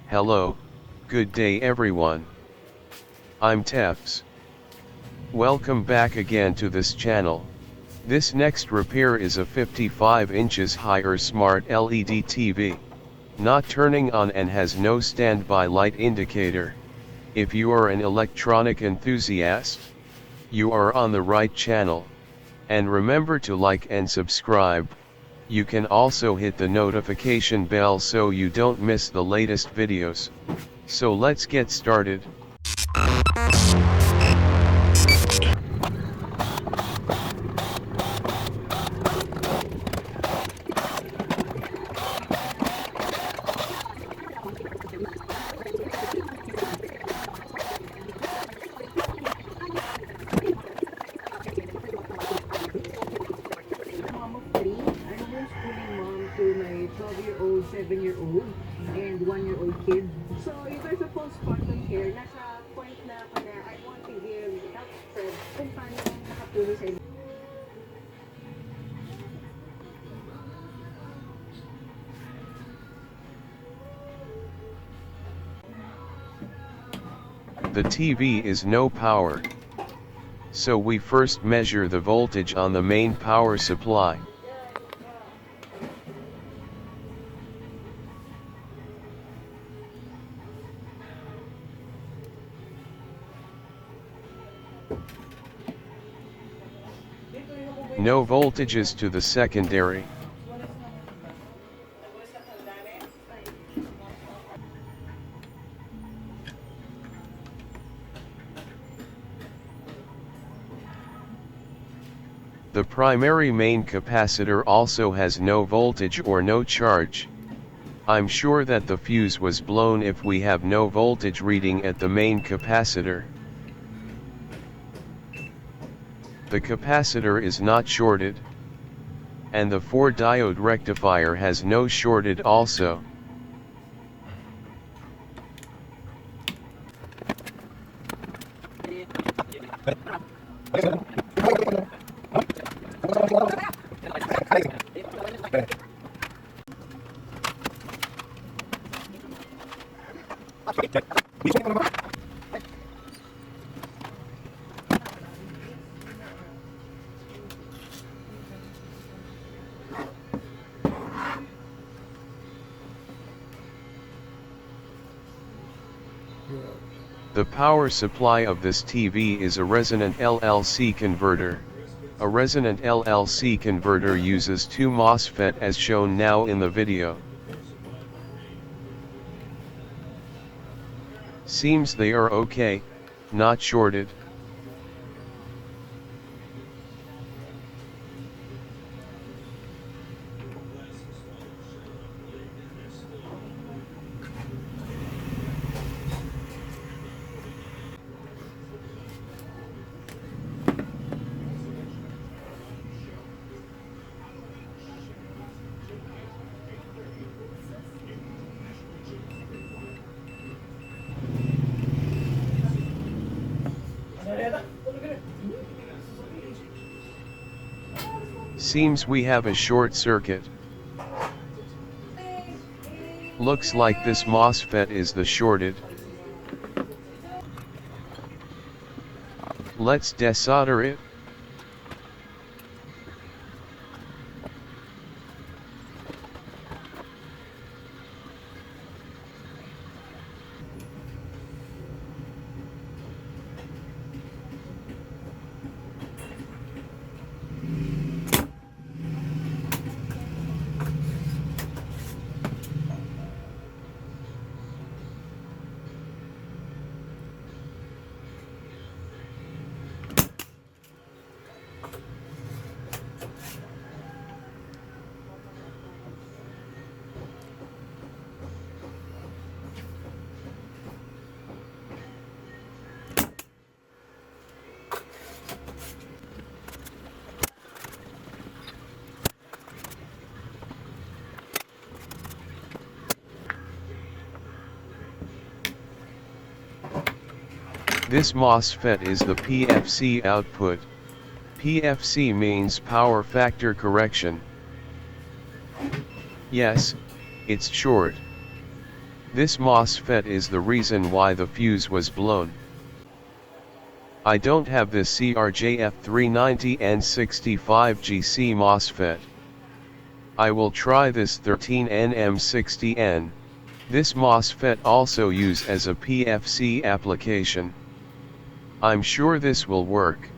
Hello, good day everyone. I'm Tefs. Welcome back again to this channel. This next repair is a 55 inches higher smart LED TV. Not turning on and has no standby light indicator. If you are an electronic enthusiast, you are on the right channel. And remember to like and subscribe. You can also hit the notification bell so you don't miss the latest videos. So let's get started. Mom of three. I'm homeschooling mom to my 12-year-old, 7-year-old, and 1-year-old kid. So if there's a postpartum care, nasa point na ako na I want to give help spread kung paano nakatulong sa The TV is no power. So we first measure the voltage on the main power supply. No voltages to the secondary. The primary main capacitor also has no voltage or no charge. I'm sure that the fuse was blown if we have no voltage reading at the main capacitor. The capacitor is not shorted. And the 4-diode rectifier has no shorted also. The power supply of this TV is a resonant LLC converter. A resonant LLC converter uses two MOSFET as shown now in the video. Seems they are okay, not shorted. Seems we have a short circuit. Looks like this MOSFET is the shorted. Let's desolder it. This MOSFET is the PFC output. PFC means power factor correction. Yes, it's short. This MOSFET is the reason why the fuse was blown. I don't have this CRJF390N65GC MOSFET. I will try this 13NM60N. This MOSFET also use as a PFC application. I'm sure this will work.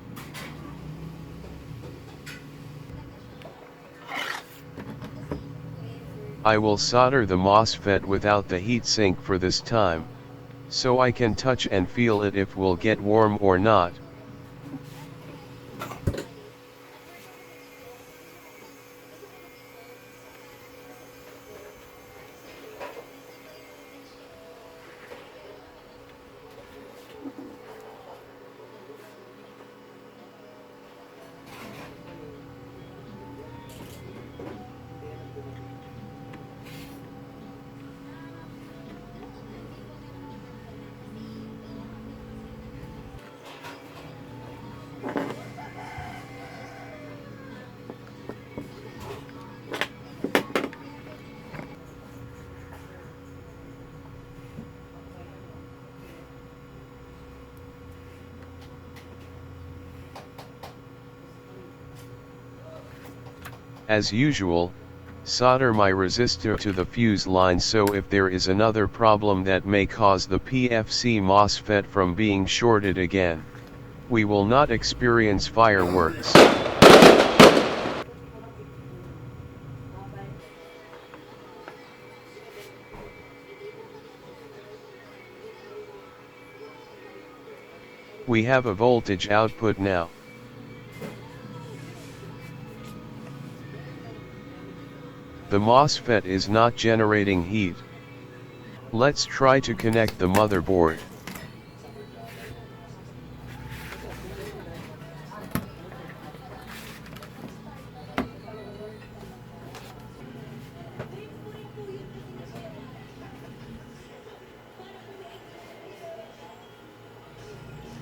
I will solder the MOSFET without the heatsink for this time, so I can touch and feel it if will get warm or not. As usual, solder my resistor to the fuse line, so if there is another problem that may cause the PFC MOSFET from being shorted again, we will not experience fireworks. We have a voltage output now. The MOSFET is not generating heat. Let's try to connect the motherboard.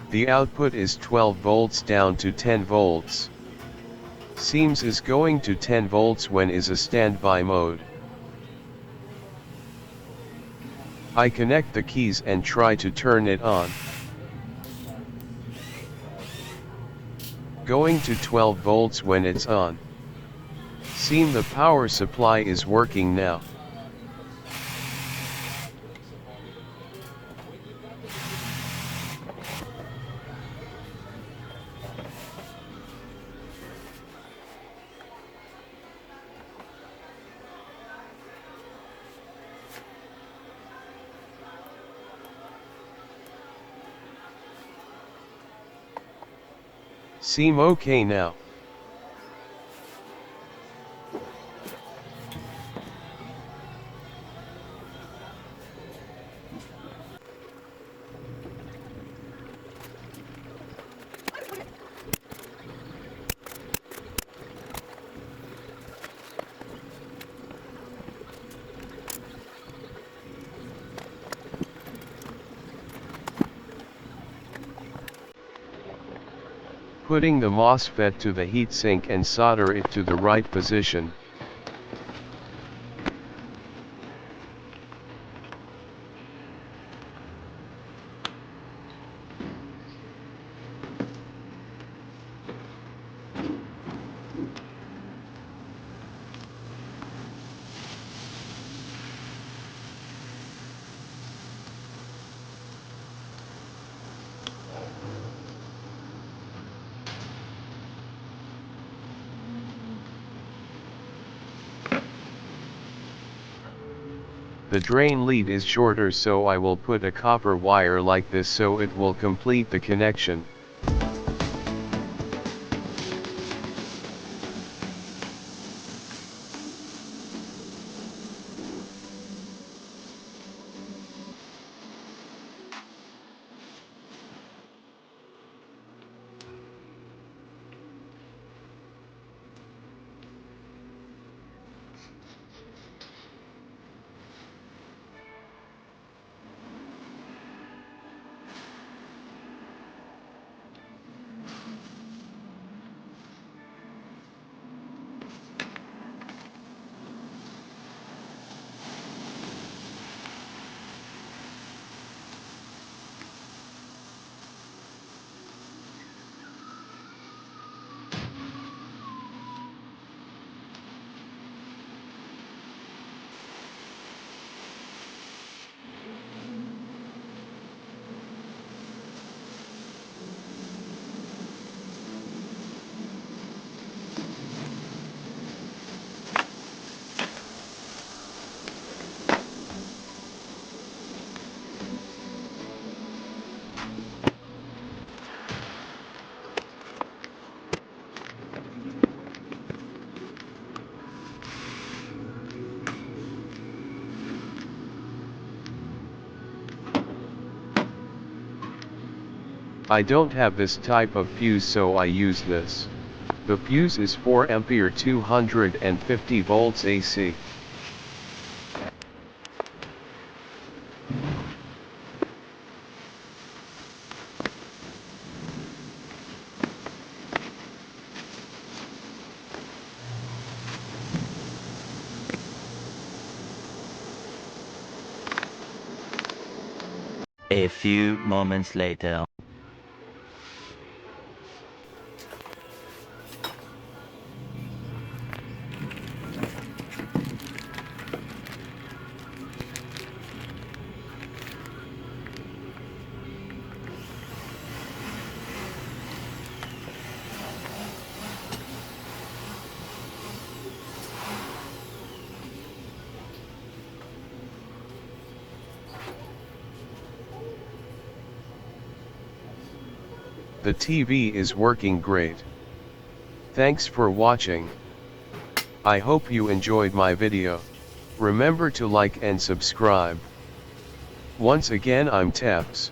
The output is 12 volts down to 10 volts. Seems is going to 10 volts when is a standby mode. I connect the keys and try to turn it on. Going to 12 volts when it's on. Seem the power supply is working now. Seem okay now. Putting the MOSFET to the heatsink and solder it to the right position. The drain lead is shorter, so I will put a copper wire like this so it will complete the connection. I don't have this type of fuse, so I use this. The fuse is 4 ampere 250 volts AC. A few moments later. The TV is working great. Thanks for watching. I hope you enjoyed my video. Remember to like and subscribe. Once again, I'm Tefs.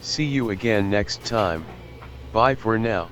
See you again next time. Bye for now.